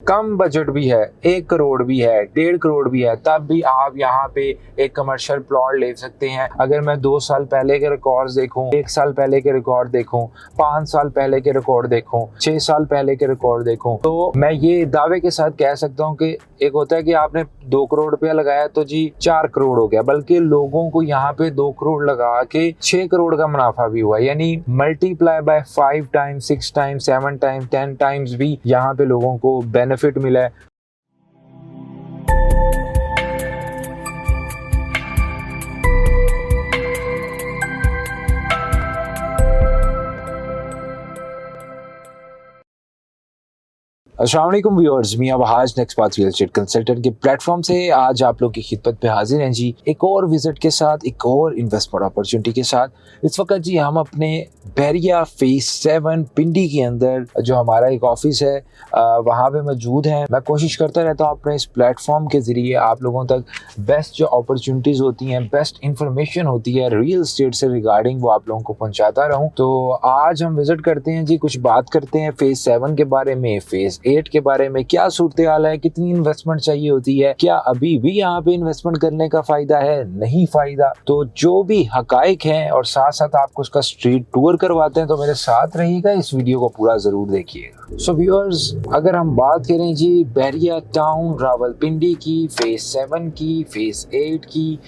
कम budget भी है, 1 करोड़ भी है, 1.5 करोड़ भी है, तब भी आप यहाँ पे एक कमर्शियल प्लॉट ले सकते हैं। अगर मैं 2 साल पहले के रिकॉर्ड्स देखूं, 1 साल पहले के रिकॉर्ड देखूं, 5 साल पहले के रिकॉर्ड देखूं, 6 साल पहले के रिकॉर्ड देखूं, तो मैं ये दावे के साथ कह सकता हूँ कि एक होता है कि आपने 2 करोड़ रुपया लगाया तो जी 4 करोड़ हो गया, बल्कि लोगों को यहाँ पे 2 करोड़ लगा के 6 करोड़ का मुनाफा भी हुआ। यानी multiply by 5 times, 6 times, 7 times, 10 times भी यहाँ पे लोगों को बेनिफिट मिला है। अस्सलाम वालेकुम viewers, Mian Wahaj next path real estate consultant के प्लेटफॉर्म से आज आप लोग की खिदमत पे हाजिर हैं जी, एक और विजिट के साथ, एक और इन्वेस्टमेंट अपॉर्चुनिटी के साथ। इस वक्त जी हम अपने बहरिया फेज 7 पिंडी के अंदर जो हमारा एक ऑफिस है वहाँ पे मौजूद हैं। मैं कोशिश करता रहता हूँ अपने इस प्लेटफॉर्म के ज़रिए आप लोगों तक बेस्ट जो अपॉर्चुनिटीज़ होती हैं, बेस्ट इंफॉर्मेशन होती है रियल एस्टेट से रिगार्डिंग, वो आप लोगों को पहुँचाता रहूँ। तो आज हम विजिट करते हैं जी, कुछ बात करते हैं फेज 7 के बारे में, फेज 8 के बारे में, क्या सूरत हाल है, कितनी इन्वेस्टमेंट चाहिए होती है, क्या अभी भी यहाँ पे इन्वेस्टमेंट करने का फायदा है, नहीं फायदा। तो जो भी हकाइक हैं और साथ साथ आपको उसका स्ट्रीट टूर करवाते हैं, तो मेरे साथ रहिएगा, इस वीडियो को पूरा जरूर देखिएगा। सो व्यूअर्स, अगर हम बात करें जी बहरिया टाउन रावलपिंडी की, फेज 7 की, फेज 8 की,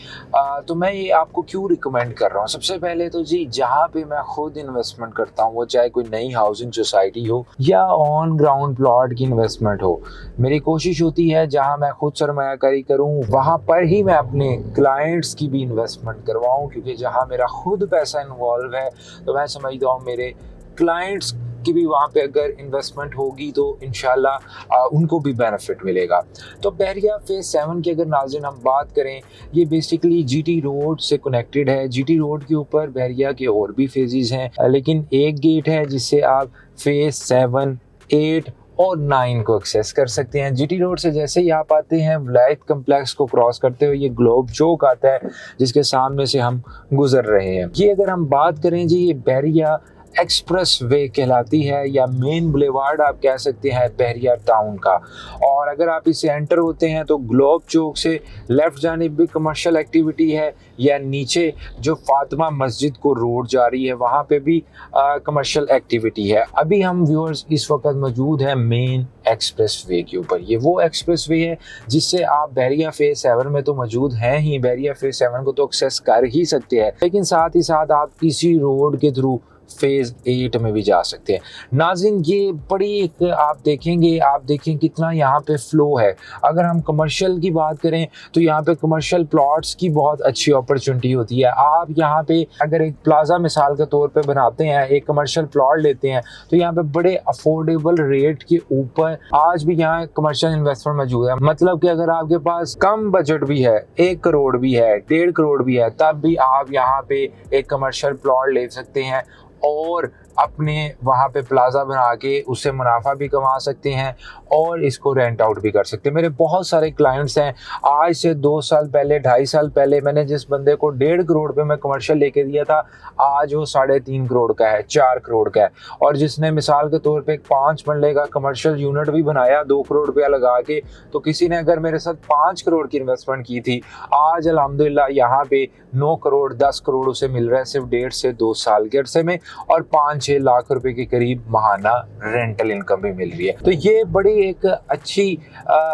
तो मैं ये आपको क्यों रिकमेंड कर रहा हूँ। सबसे पहले तो जी जहाँ पे मैं खुद इन्वेस्टमेंट करता हूँ, वो चाहे कोई नई हाउसिंग सोसाइटी हो या ऑन ग्राउंड प्लॉट की इन्वेस्टमेंट हो, मेरी कोशिश होती है जहाँ मैं खुद सरमायाकारी करूँ वहाँ पर ही मैं अपने क्लाइंट्स की भी इन्वेस्टमेंट करवाऊँ, क्योंकि जहाँ मेरा खुद पैसा इन्वॉल्व है तो मैं समझता हूँ मेरे क्लाइंट्स की भी वहाँ पे अगर इन्वेस्टमेंट होगी तो इंशाल्लाह उनको भी बेनिफिट मिलेगा। तो बहरिया फेज 7 की अगर नाज़रीन हम बात करें, ये बेसिकली जीटी रोड से कनेक्टेड है। जीटी रोड के ऊपर बहरिया के और भी फेजेस हैं, लेकिन एक गेट है जिससे आप फेज 7, 8 और 9 को एक्सेस कर सकते हैं। जीटी रोड से जैसे ही आप आते हैं, विलायत कम्प्लेक्स को क्रॉस करते हुए ये ग्लोब चौक आता है जिसके सामने से हम गुजर रहे हैं। ये अगर हम बात करें जी, ये बहरिया एक्सप्रेस वे कहलाती है या मेन बुलेवार्ड आप कह सकते हैं बहरिया टाउन का। और अगर आप इसे एंटर होते हैं तो ग्लोब चौक से लेफ्ट जानिब भी कमर्शियल एक्टिविटी है, या नीचे जो फातिमा मस्जिद को रोड जा रही है वहाँ पे भी कमर्शियल एक्टिविटी है। अभी हम व्यूअर्स इस वक्त मौजूद हैं मेन एक्सप्रेस वे के ऊपर। ये वो एक्सप्रेस वे है जिससे आप बहरिया फेज 7 में तो मौजूद हैं ही, बहरिया फेज 7 को तो एक्सेस कर ही सकते हैं, लेकिन साथ ही साथ आप इसी रोड के थ्रू फेज 8 में भी जा सकते हैं। नाज़रीन, ये बड़ी एक आप देखें कितना यहाँ पे फ्लो है। अगर हम कमर्शियल की बात करें तो यहाँ पे कमर्शियल प्लॉट्स की बहुत अच्छी अपॉर्चुनिटी होती है। आप यहाँ पे अगर एक प्लाजा मिसाल के तौर पे बनाते हैं, एक कमर्शियल प्लॉट लेते हैं, तो यहाँ पे बड़े अफोर्डेबल रेट के ऊपर आज भी यहाँ कमर्शियल इन्वेस्टमेंट मौजूद है। मतलब कि अगर आपके पास कम बजट भी है, 1 करोड़ भी है, 1.5 करोड़ भी है, तब भी आप यहाँ पे एक कमर्शियल प्लॉट ले सकते हैं और अपने वहाँ पे प्लाजा बना के उससे मुनाफा भी कमा सकते हैं और इसको रेंट आउट भी कर सकते हैं। मेरे बहुत सारे क्लाइंट्स हैं, आज से 2 साल पहले, 2.5 साल पहले मैंने जिस बंदे को 1.5 करोड़ पे मैं कमर्शियल लेके दिया था, आज वो 3.5 करोड़ का है, 4 करोड़ का है। और जिसने मिसाल के तौर पे 5 मरले का कमर्शियल यूनिट भी बनाया 2 करोड़ रुपया लगा के, तो किसी ने अगर मेरे साथ 5 करोड़ की इन्वेस्टमेंट की थी, आज अल्हम्दुलिल्लाह यहाँ पे 9 करोड़ 10 करोड़ उसे मिल रहा है सिर्फ 1.5 से 2 साल के अरसे में, और 5-6 लाख रुपए के करीब माहाना रेंटल इनकम भी मिल रही है। तो ये बड़ी एक अच्छी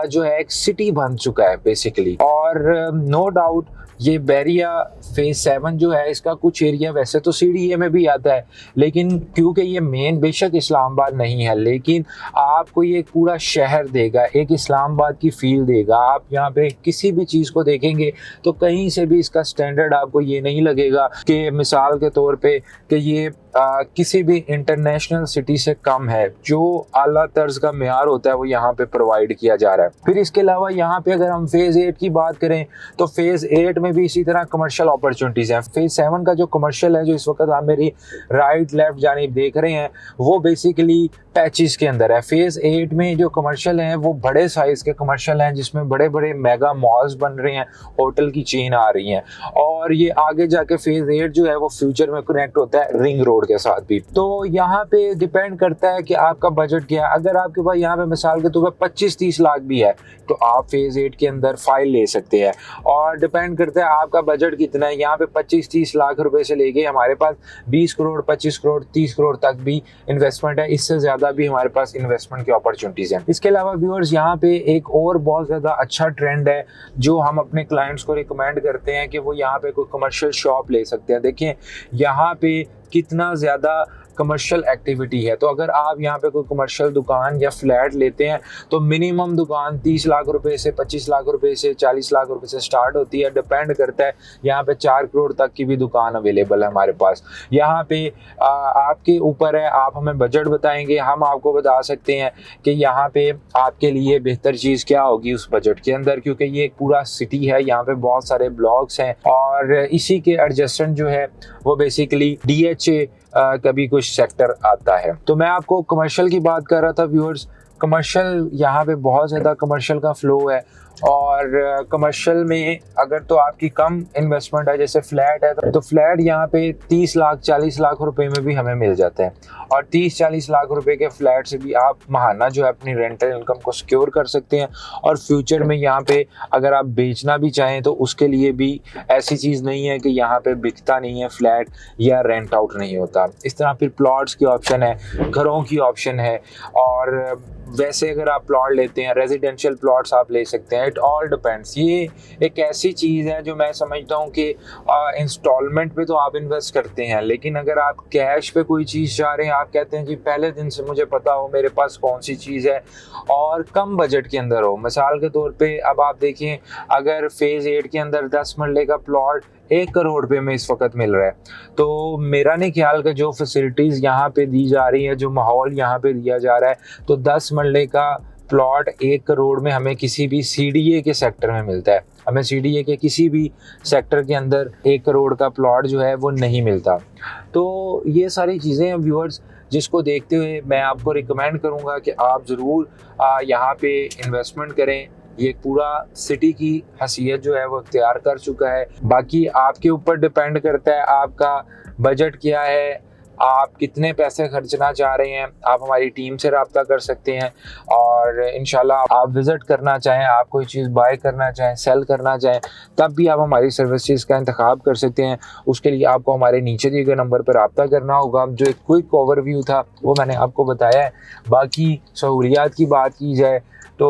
जो है एक सिटी बन चुका है बेसिकली। और नो डाउट ये बहरिया फेज 7 जो है, इसका कुछ एरिया वैसे तो सीडीए में भी आता है, लेकिन क्योंकि ये मेन बेशक इस्लामाबाद नहीं है, लेकिन आपको ये पूरा शहर देगा, एक इस्लामाबाद की फील देगा। आप यहाँ पे किसी भी चीज़ को देखेंगे तो कहीं से भी इसका स्टैंडर्ड आपको ये नहीं लगेगा कि मिसाल के तौर पे कि ये किसी भी इंटरनेशनल सिटी से कम है। जो आला तर्ज का मेयार होता है वो यहाँ पे प्रोवाइड किया जा रहा है। फिर इसके अलावा यहाँ पे अगर हम फेज 8 की बात करें तो फेज 8 में भी इसी तरह कमर्शियल अपॉर्चुनिटीज हैं। फेज 7 का जो कमर्शियल है, जो इस वक्त आप मेरी राइट लेफ्ट जानिब देख रहे हैं, वो बेसिकली पैचेस के अंदर है। फेज़ 8 में जो कमर्शियल हैं वो बड़े साइज़ के कमर्शियल हैं, जिसमें बड़े बड़े मेगा मॉल्स बन रहे हैं, होटल की चेन आ रही हैं, और ये आगे जाके फेज़ 8 जो है वो फ्यूचर में कनेक्ट होता है रिंग रोड के साथ भी। तो यहाँ पे डिपेंड करता है कि आपका बजट क्या है। अगर आपके पास यहाँ पे मिसाल के तौर पर 25-30 लाख भी है तो आप फेज़ 8 के अंदर फाइल ले सकते हैं, और डिपेंड करता है आपका बजट कितना है। यहाँ पे 25-30 लाख रुपए से लेके हमारे पास 20 करोड़, 25 करोड़, 30 करोड़ तक भी इन्वेस्टमेंट है। इससे ज़्यादा भी हमारे पास इन्वेस्टमेंट की अपॉर्चुनिटीज़ हैं। इसके अलावा व्यूअर्स, यहाँ पे एक और बहुत ज़्यादा अच्छा ट्रेंड है जो हम अपने क्लाइंट्स को रिकमेंड करते हैं कि वो यहाँ पे कोई कमर्शियल शॉप ले सकते हैं। देखिए यहाँ पे कितना ज़्यादा कमर्शियल एक्टिविटी है। तो अगर आप यहाँ पे कोई कमर्शियल दुकान या फ्लैट लेते हैं तो मिनिमम दुकान 30 लाख रुपए से, 25 लाख रुपए से, 40 लाख रुपए से स्टार्ट होती है, डिपेंड करता है। यहाँ पे 4 करोड़ तक की भी दुकान अवेलेबल है हमारे पास। यहाँ पे आपके ऊपर है, आप हमें बजट बताएंगे, हम आपको बता सकते हैं कि यहाँ पे आपके लिए बेहतर चीज़ क्या होगी उस बजट के अंदर, क्योंकि ये एक पूरा सिटी है, यहाँ पे बहुत सारे ब्लॉक्स हैं, और इसी के एडजस्टेंट जो है वो बेसिकली DHA कभी कुछ सेक्टर आता है। तो मैं आपको कमर्शियल की बात कर रहा था व्यूअर्स। कमर्शियल यहाँ पे बहुत ज़्यादा कमर्शियल का फ्लो है, और कमर्शियल में अगर तो आपकी कम इन्वेस्टमेंट है, जैसे फ्लैट है, तो फ्लैट यहाँ पे 30 लाख 40 लाख रुपए में भी हमें मिल जाते हैं, और 30-40 लाख रुपए के फ्लैट से भी आप महाना जो है अपनी रेंटल इनकम को सिक्योर कर सकते हैं। और फ्यूचर में यहाँ पे अगर आप बेचना भी चाहें तो उसके लिए भी ऐसी चीज़ नहीं है कि यहाँ पे बिकता नहीं है फ्लैट या रेंट आउट नहीं होता। इस तरह फिर प्लॉट्स की ऑप्शन है, घरों की ऑप्शन है, और वैसे अगर आप प्लॉट लेते हैं, रेजिडेंशियल प्लॉट्स आप ले सकते हैं। It all depends. ये एक ऐसी चीज़ है जो मैं समझता हूँ कि इंस्टॉलमेंट पे तो आप इन्वेस्ट करते हैं, लेकिन अगर आप कैश पे कोई चीज़ चाह रहे हैं, आप कहते हैं जी पहले दिन से मुझे पता हो मेरे पास कौन सी चीज़ है और कम बजट के अंदर हो। मिसाल के तौर पे अब आप देखिए, अगर फेज़ 8 के अंदर 10 मरले का प्लॉट 1 करोड़ रुपए में इस वक्त मिल रहा है, तो मेरा नहीं ख्याल कि जो फैसिलिटीज़ यहाँ पे दी जा रही है, जो माहौल यहाँ पे दिया जा रहा है, तो 10 मरले का प्लॉट 1 करोड़ में हमें किसी भी CDA के सेक्टर में मिलता है। हमें CDA के किसी भी सेक्टर के अंदर 1 करोड़ का प्लॉट जो है वो नहीं मिलता। तो ये सारी चीज़ें हैं व्यूअर्स, जिसको देखते हुए मैं आपको रिकमेंड करूँगा कि आप ज़रूर यहाँ पे इन्वेस्टमेंट करें। ये पूरा सिटी की हैसियत जो है वो इख्तियार कर चुका है। बाकी आपके ऊपर डिपेंड करता है आपका बजट क्या है, आप कितने पैसे खर्चना चाह रहे हैं। आप हमारी टीम से रब्ता कर सकते हैं, और इंशाल्लाह आप विज़िट करना चाहें, आप कोई चीज़ बाय करना चाहें, सेल करना चाहें, तब भी आप हमारी सर्विसेज का इंतखाब कर सकते हैं। उसके लिए आपको हमारे नीचे दिए गए नंबर पर रब्ता करना होगा। जो एक क्विक ओवरव्यू था वो मैंने आपको बताया है। बाकी सहूलियात की बात की जाए तो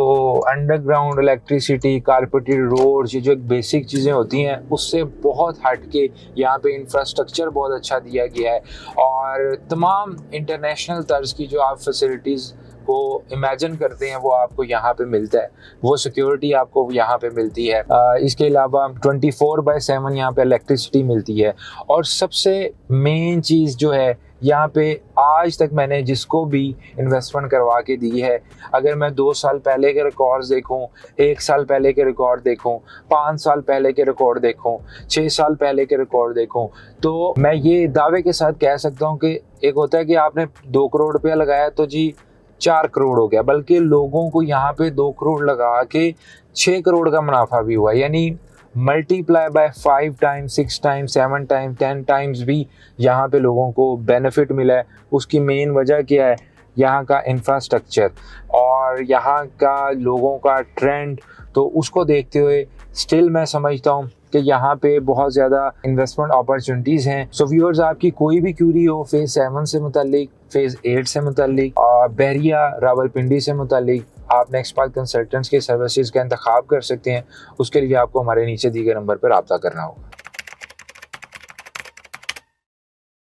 अंडरग्राउंड इलेक्ट्रिसिटी, कारपेटेड रोड्स, ये जो एक बेसिक चीज़ें होती हैं उससे बहुत हट के यहाँ पे इंफ्रास्ट्रक्चर बहुत अच्छा दिया गया है, और तमाम इंटरनेशनल तर्ज की जो आप फैसिलिटीज़ को इमेजिन करते हैं वो आपको यहाँ पे मिलता है। वो सिक्योरिटी आपको यहाँ पे मिलती है। इसके अलावा 24/7 यहाँ पे इलेक्ट्रिसिटी मिलती है, और सबसे मेन चीज़ जो है यहाँ पे आज तक मैंने जिसको भी इन्वेस्टमेंट करवा के दी है, अगर मैं 2 साल पहले के रिकॉर्ड्स देखूँ, 1 साल पहले के रिकॉर्ड देखूँ, 5 साल पहले के रिकॉर्ड देखूँ, 6 साल पहले के रिकॉर्ड देखूँ, तो मैं ये दावे के साथ कह सकता हूँ कि एक होता है कि आपने 2 करोड़ रुपया लगाया तो जी 4 करोड़ हो गया, बल्कि लोगों को यहाँ पे 2 करोड़ लगा के 6 करोड़ का मुनाफा भी हुआ। यानी multiply by 5 times, 6 times, 7 times, 10 times भी यहाँ पे लोगों को बेनिफिट मिला है। उसकी मेन वजह क्या है? यहाँ का इंफ्रास्ट्रक्चर और यहाँ का लोगों का ट्रेंड। तो उसको देखते हुए स्टिल मैं समझता हूँ कि यहाँ पे बहुत ज़्यादा इन्वेस्टमेंट अपॉर्चुनिटीज़ हैं। सो व्यूअर्स, आपकी कोई भी क्यूरी हो फेज़ 7 से मुतालिक, फेज़ 8 से मुतालिक, बहरिया रावलपिंडी से मुतालिक, आप नेक्सपाथ कंसल्टेंट्स के सर्विसेज का इंतखाब कर सकते हैं। उसके लिए आपको हमारे नीचे दिए गए नंबर पर रब्ता करना होगा।